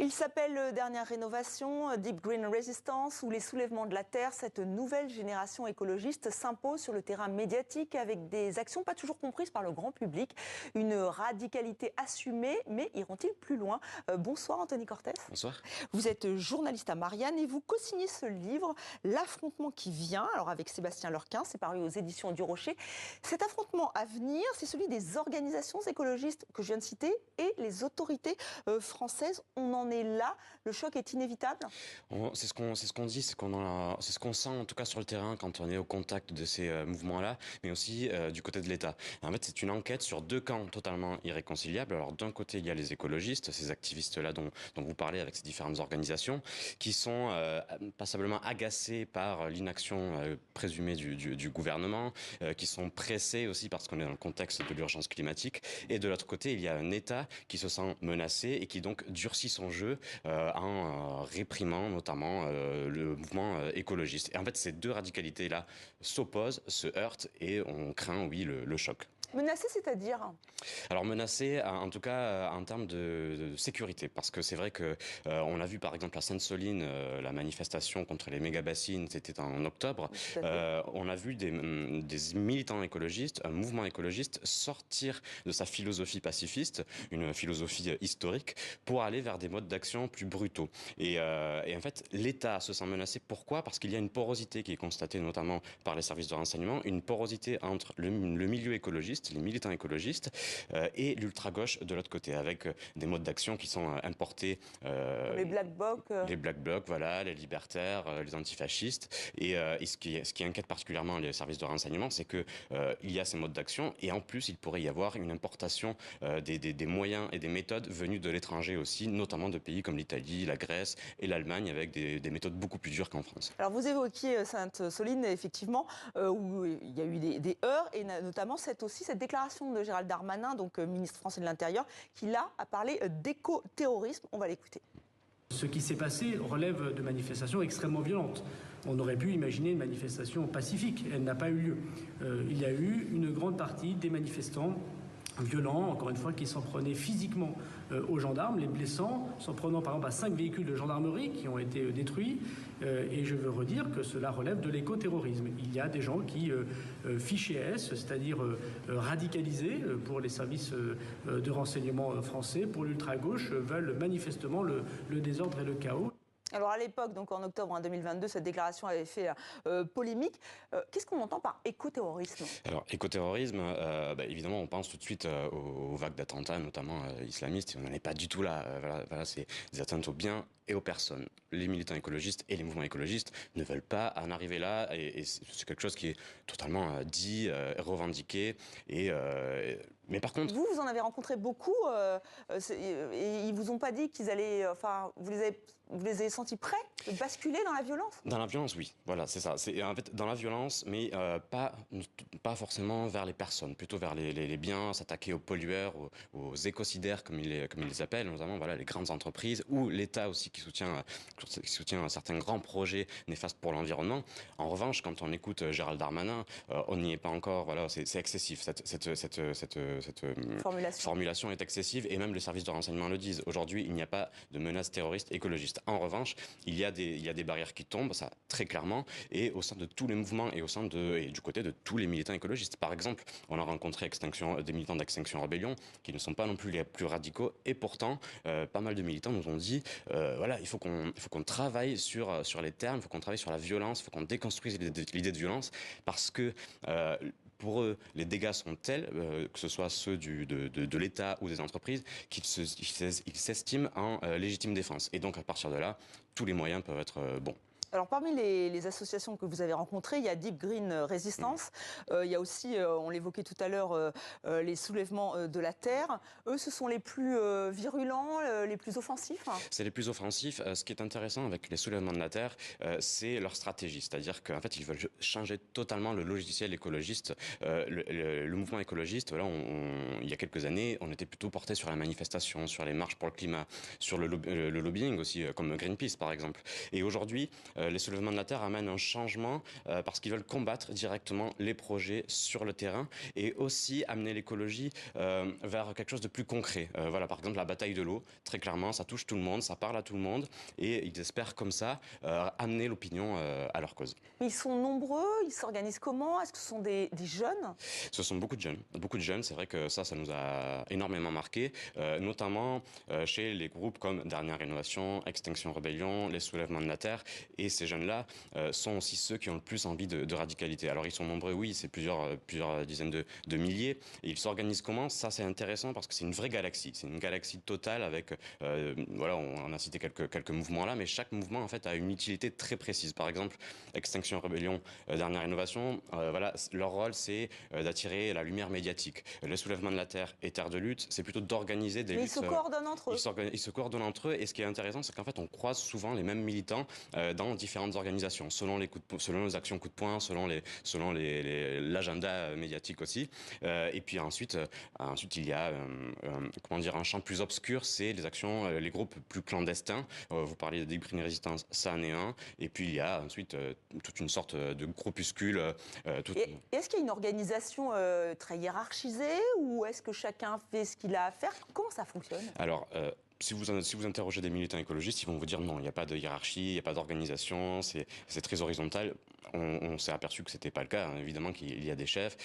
Il s'appelle Dernière Rénovation, Deep Green Resistance, où les soulèvements de la Terre, cette nouvelle génération écologiste s'impose sur le terrain médiatique avec des actions pas toujours comprises par le grand public. Une radicalité assumée, mais iront-ils plus loin? Bonsoir Anthony Cortès. Bonsoir. Vous êtes journaliste à Marianne et vous co-signez ce livre, L'affrontement qui vient, alors avec Sébastien Lurquin, c'est paru aux éditions du Rocher. Cet affrontement à venir, c'est celui des organisations écologistes que je viens de citer et les autorités françaises. On en est là, le choc est inévitable. C'est ce qu'on dit, c'est ce qu'on sent en tout cas sur le terrain quand on est au contact de ces mouvements-là, mais aussi du côté de l'État. En fait, c'est une enquête sur deux camps totalement irréconciliables. Alors d'un côté, il y a les écologistes, ces activistes-là dont vous parlez avec ces différentes organisations, qui sont passablement agacés par l'inaction présumée du gouvernement, qui sont pressés aussi parce qu'on est dans le contexte de l'urgence climatique. Et de l'autre côté, il y a un État qui se sent menacé et qui donc durcit son jeu en réprimant notamment le mouvement écologiste. Et en fait, ces deux radicalités-là s'opposent, se heurtent et on craint, oui, le choc. Menacé, c'est-à-dire? Alors menacé, en tout cas en termes de sécurité, parce que c'est vrai que on a vu par exemple à Sainte-Soline la manifestation contre les méga-bassines, c'était en octobre. On a vu des militants écologistes, un mouvement écologiste sortir de sa philosophie pacifiste, une philosophie historique, pour aller vers des modes d'action plus brutaux. Et en fait, l'État se sent menacé. Pourquoi? Parce qu'il y a une porosité qui est constatée notamment par les services de renseignement, une porosité entre le milieu écologiste, les militants écologistes et l'ultra-gauche de l'autre côté, avec des modes d'action qui sont importés. Les Black Blocs. Les Black Blocs, voilà, les libertaires, les antifascistes. Et ce qui inquiète particulièrement les services de renseignement, c'est que il y a ces modes d'action et en plus, il pourrait y avoir une importation des moyens et des méthodes venus de l'étranger aussi, notamment de pays comme l'Italie, la Grèce et l'Allemagne, avec des méthodes beaucoup plus dures qu'en France. Alors vous évoquiez Sainte-Soline, effectivement, où il y a eu des heurts, et notamment cette déclaration de Gérald Darmanin, donc ministre français de l'Intérieur, qui là a parlé d'éco-terrorisme. On va l'écouter. Ce qui s'est passé relève de manifestations extrêmement violentes. On aurait pu imaginer une manifestation pacifique. Elle n'a pas eu lieu. Il y a eu une grande partie des manifestants violents, encore une fois, qui s'en prenaient physiquement aux gendarmes, les blessant, s'en prenant par exemple à 5 véhicules de gendarmerie qui ont été détruits. Et je veux redire que cela relève de l'écoterrorisme. Il y a des gens qui, fichés S, c'est-à-dire radicalisés pour les services de renseignement français, pour l'ultra-gauche, veulent manifestement le désordre et le chaos. Alors à l'époque, donc en octobre 2022, cette déclaration avait fait polémique. Qu'est-ce qu'on entend par écoterrorisme? Alors écoterrorisme, évidemment, on pense tout de suite aux vagues d'attentats, notamment islamistes. Et on n'en est pas du tout là. Voilà, c'est des atteintes aux biens et aux personnes. Les militants écologistes et les mouvements écologistes ne veulent pas en arriver là. Et c'est quelque chose qui est totalement dit, revendiqué. Mais par contre, vous en avez rencontré beaucoup, et ils vous ont pas dit qu'ils allaient, vous les avez sentis prêts de basculer dans la violence? Dans la violence, oui. Voilà, c'est ça. C'est en fait dans la violence, mais pas forcément vers les personnes, plutôt vers les biens, s'attaquer aux pollueurs, aux écocidaires comme ils les appellent, notamment voilà les grandes entreprises ou l'État aussi qui soutient certains grands projets néfastes pour l'environnement. En revanche, quand on écoute Gérald Darmanin, on n'y est pas encore. Voilà, c'est excessif. Cette formulation est excessive et même les services de renseignement le disent. Aujourd'hui, il n'y a pas de menace terroriste écologiste. En revanche, il y a des barrières qui tombent, ça très clairement, et au sein de tous les mouvements et du côté de tous les militants écologistes. Par exemple, on a rencontré des militants d'Extinction Rebellion qui ne sont pas non plus les plus radicaux, et pourtant, pas mal de militants nous ont dit, voilà, il faut qu'on travaille sur les termes, il faut qu'on travaille sur la violence, il faut qu'on déconstruise l'idée de violence, parce que pour eux, les dégâts sont tels, que ce soit ceux de l'État ou des entreprises, qu'ils s'estiment en légitime défense. Et donc, à partir de là, tous les moyens peuvent être bons. Alors, parmi les associations que vous avez rencontrées, il y a Deep Green Resistance. Il y a aussi, on l'évoquait tout à l'heure, les soulèvements de la Terre. Eux, ce sont les plus virulents, les plus offensifs? C'est les plus offensifs. Ce qui est intéressant avec les soulèvements de la Terre, c'est leur stratégie. C'est-à-dire qu'en fait, ils veulent changer totalement le logiciel écologiste. Le mouvement écologiste, voilà, il y a quelques années, on était plutôt porté sur la manifestation, sur les marches pour le climat, sur le lobbying aussi, comme Greenpeace, par exemple. Et aujourd'hui, les soulèvements de la terre amènent un changement parce qu'ils veulent combattre directement les projets sur le terrain et aussi amener l'écologie vers quelque chose de plus concret. Voilà, par exemple, la bataille de l'eau, très clairement, ça touche tout le monde, ça parle à tout le monde et ils espèrent comme ça amener l'opinion à leur cause. Ils sont nombreux, ils s'organisent comment? Est-ce que ce sont des jeunes? Ce sont beaucoup de jeunes. Beaucoup de jeunes, c'est vrai que ça nous a énormément marqué, notamment chez les groupes comme Dernière Innovation, Extinction Rebellion, les Soulèvements de la Terre. Et ces jeunes-là sont aussi ceux qui ont le plus envie de radicalité. Alors ils sont nombreux, oui, c'est plusieurs dizaines de milliers. Et ils s'organisent comment? Ça, c'est intéressant parce que c'est une vraie galaxie. C'est une galaxie totale avec, voilà, on a cité quelques mouvements là, mais chaque mouvement en fait a une utilité très précise. Par exemple, Extinction Rebellion, Dernière Innovation, voilà, leur rôle c'est d'attirer la lumière médiatique. Le soulèvement de la terre et terre de lutte, c'est plutôt d'organiser des luttes. Ils se coordonnent entre eux. Ils se coordonnent entre eux et ce qui est intéressant, c'est qu'en fait on croise souvent les mêmes militants dans différentes organisations, selon les actions coup de poing, selon l'agenda médiatique aussi. Et puis ensuite il y a comment dire, un champ plus obscur, c'est les actions, les groupes plus clandestins. Vous parliez de Déprime Résistance, ça en est un. Et puis il y a ensuite toute une sorte de groupuscule. Est-ce qu'il y a une organisation très hiérarchisée ou est-ce que chacun fait ce qu'il a à faire? Comment ça fonctionne? Alors, si vous interrogez des militants écologistes, ils vont vous dire non, il n'y a pas de hiérarchie, il n'y a pas d'organisation, c'est très horizontal. On s'est aperçu que c'était pas le cas, hein. Évidemment qu'il y a des chefs,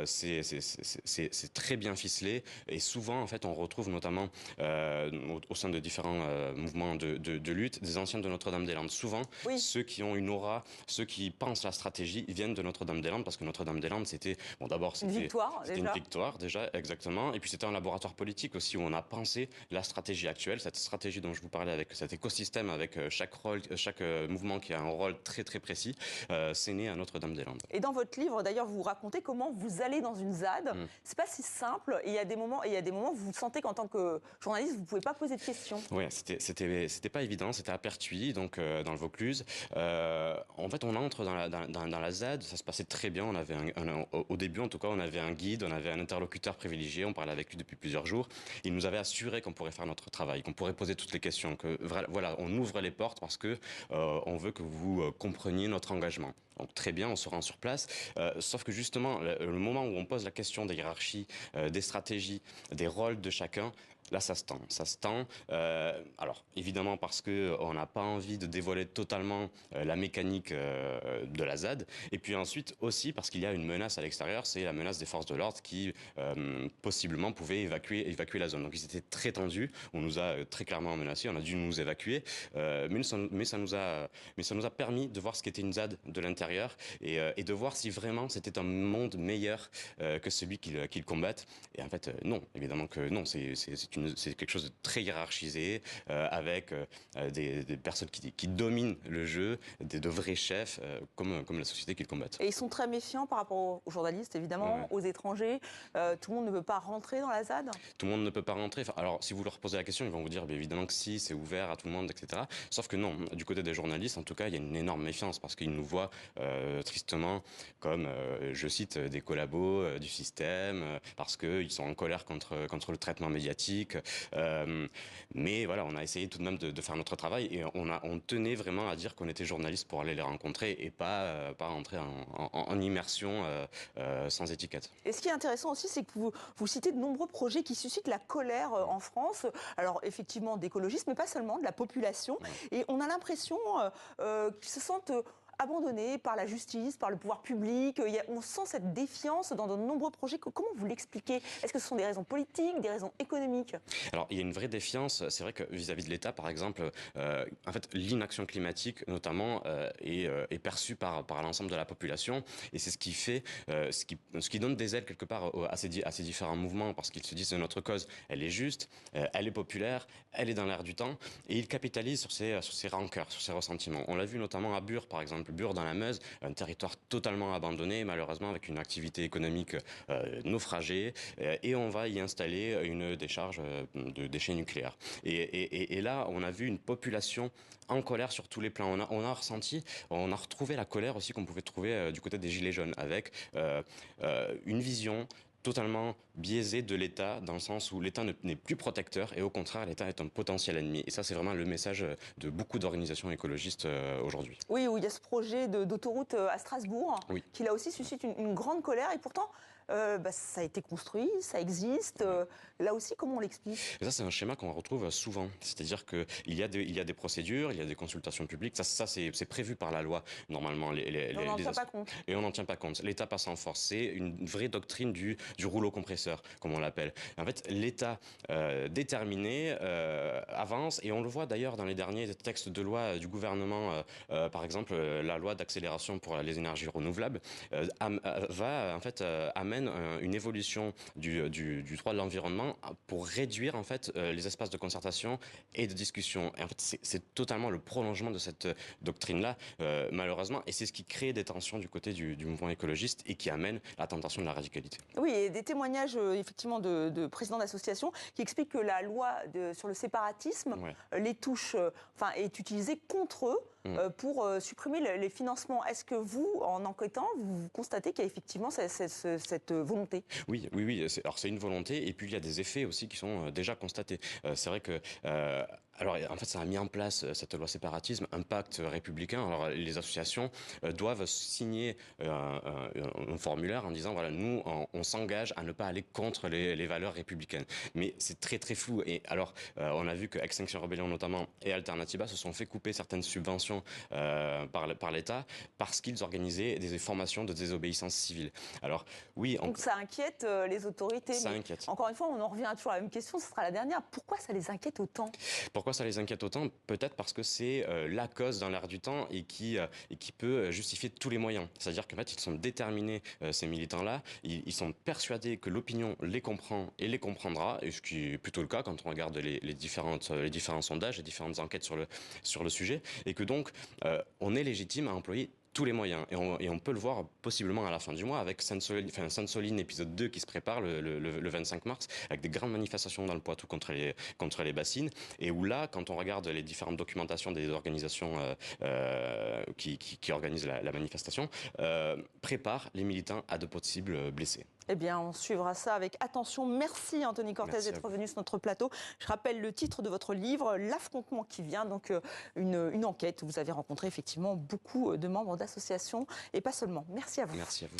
c'est très bien ficelé et souvent en fait on retrouve notamment au sein de différents mouvements de lutte des anciens de Notre-Dame-des-Landes. Souvent, oui. Ceux qui ont une aura, ceux qui pensent la stratégie viennent de Notre-Dame-des-Landes parce que Notre-Dame-des-Landes c'était d'abord une victoire déjà exactement, et puis c'était un laboratoire politique aussi où on a pensé la stratégie actuelle, cette stratégie dont je vous parlais avec cet écosystème avec chaque mouvement qui a un rôle très très précis. C'est né à Notre-Dame-des-Landes. Et dans votre livre, d'ailleurs, vous racontez comment vous allez dans une ZAD. C'est pas si simple. Et il y a des moments où vous sentez qu'en tant que journaliste, vous pouvez pas poser de questions. Oui, c'était pas évident. C'était à Pertuis, donc dans le Vaucluse. En fait, on entre dans la ZAD. Ça se passait très bien. On avait au début, en tout cas, on avait un guide, on avait un interlocuteur privilégié. On parlait avec lui depuis plusieurs jours. Il nous avait assuré qu'on pourrait faire notre travail, qu'on pourrait poser toutes les questions. Que voilà, on ouvre les portes parce que on veut que vous compreniez notre engagement. Donc très bien, on se rend sur place. Sauf que justement, le moment où on pose la question des hiérarchies, des stratégies, des rôles de chacun, là, ça se tend. Ça se tend. Alors, évidemment, parce qu'on n'a pas envie de dévoiler totalement la mécanique de la ZAD. Et puis ensuite, aussi, parce qu'il y a une menace à l'extérieur, c'est la menace des forces de l'ordre qui, possiblement, pouvaient évacuer la zone. Donc, ils étaient très tendus. On nous a très clairement menacés. On a dû nous évacuer. Mais ça nous a permis de voir ce qu'était une ZAD de l'intérieur et de voir si vraiment c'était un monde meilleur que celui qu'ils combattent. Et en fait, non. Évidemment que non. C'est quelque chose de très hiérarchisé, avec des personnes qui dominent le jeu, de vrais chefs, comme la société qu'ils combattent. Et ils sont très méfiants par rapport aux journalistes, évidemment, aux étrangers. Tout le monde ne veut pas rentrer dans la ZAD? Tout le monde ne peut pas rentrer. Enfin, alors, si vous leur posez la question, ils vont vous dire évidemment que si, c'est ouvert à tout le monde, etc. Sauf que non, du côté des journalistes, en tout cas, il y a une énorme méfiance parce qu'ils nous voient tristement comme, je cite, des collabos du système, parce qu'ils sont en colère contre le traitement médiatique. Mais voilà, on a essayé tout de même de faire notre travail et on tenait vraiment à dire qu'on était journaliste pour aller les rencontrer et pas entrer en immersion sans étiquette. Et ce qui est intéressant aussi, c'est que vous citez de nombreux projets qui suscitent la colère en France. Alors effectivement d'écologistes, mais pas seulement, de la population. Et on a l'impression qu'ils se sentent abandonnés par la justice, par le pouvoir public. On sent cette défiance dans de nombreux projets. Comment vous l'expliquez? Est-ce que ce sont des raisons politiques, des raisons économiques? Alors, il y a une vraie défiance. C'est vrai que vis-à-vis de l'État, par exemple, en fait, l'inaction climatique, notamment, est perçue par l'ensemble de la population. Et c'est ce qui fait, ce qui donne des ailes quelque part à ces différents mouvements, parce qu'ils se disent que notre cause, elle est juste, elle est populaire, elle est dans l'air du temps. Et ils capitalisent sur ces rancœurs, sur ces ressentiments. On l'a vu notamment à Bure, par exemple. Bure dans la Meuse, un territoire totalement abandonné, malheureusement avec une activité économique naufragée, et on va y installer une décharge de déchets nucléaires. Et là, on a vu une population en colère sur tous les plans. On a retrouvé la colère aussi qu'on pouvait trouver du côté des Gilets jaunes, avec une vision totalement biaisé de l'État, dans le sens où l'État n'est plus protecteur et au contraire, l'État est un potentiel ennemi. Et ça, c'est vraiment le message de beaucoup d'organisations écologistes aujourd'hui. Oui, où il y a ce projet d'autoroute à Strasbourg, Oui. qui là aussi suscite une grande colère. Et pourtant, ça a été construit, ça existe. Là aussi, comment on l'explique? Et ça, c'est un schéma qu'on retrouve souvent. C'est-à-dire qu'il y a des procédures, il y a des consultations publiques. Ça c'est prévu par la loi, normalement. On n'en tient pas compte. Et on n'en tient pas compte. L'État passe en force. C'est une vraie doctrine du rouleau compresseur, comme on l'appelle. En fait, l'État déterminé avance, et on le voit d'ailleurs dans les derniers textes de loi du gouvernement, par exemple la loi d'accélération pour les énergies renouvelables, amène une évolution du droit de l'environnement pour réduire en fait les espaces de concertation et de discussion. Et en fait, c'est totalement le prolongement de cette doctrine-là, malheureusement, et c'est ce qui crée des tensions du côté du mouvement écologiste et qui amène la tentation de la radicalité. Oui, et des témoignages effectivement de présidents d'associations qui expliquent que la loi sur le séparatisme les touche, est utilisée contre eux. Pour supprimer les financements. Est-ce que vous, en enquêtant, vous constatez qu'il y a effectivement cette volonté? Oui. Alors c'est une volonté, et puis il y a des effets aussi qui sont déjà constatés. C'est vrai que alors, en fait, ça a mis en place, cette loi séparatisme, un pacte républicain. Alors, les associations doivent signer un formulaire en disant, voilà, nous, on s'engage à ne pas aller contre les valeurs républicaines. Mais c'est très, très flou. Et alors, on a vu que Extinction Rebellion, notamment, et Alternativa se sont fait couper certaines subventions par l'État parce qu'ils organisaient des formations de désobéissance civile. Alors, oui... Donc, ça inquiète les autorités. Ça inquiète. Encore une fois, on en revient toujours à la même question, ce sera la dernière. Pourquoi ça les inquiète autant? Pourquoi ça les inquiète autant? Peut-être parce que c'est la cause dans l'air du temps et qui peut justifier tous les moyens. C'est-à-dire qu'en fait, ils sont déterminés, ces militants-là. Ils sont persuadés que l'opinion les comprend et les comprendra, et ce qui est plutôt le cas quand on regarde les différents sondages, les différentes enquêtes sur le sujet, et que donc on est légitime à employer tous les moyens. Et on peut le voir possiblement à la fin du mois avec Sainte-Soline épisode 2 qui se prépare le 25 mars, avec des grandes manifestations dans le Poitou contre les bassines, et où là, quand on regarde les différentes documentations des organisations qui organisent la manifestation, préparent les militants à de possibles blessés. Eh bien, on suivra ça avec attention. Merci Anthony Cortez d'être venu sur notre plateau. Je rappelle le titre de votre livre, L'affrontement qui vient, donc une enquête où vous avez rencontré effectivement beaucoup de membres d'associations et pas seulement. Merci à vous. Merci à vous.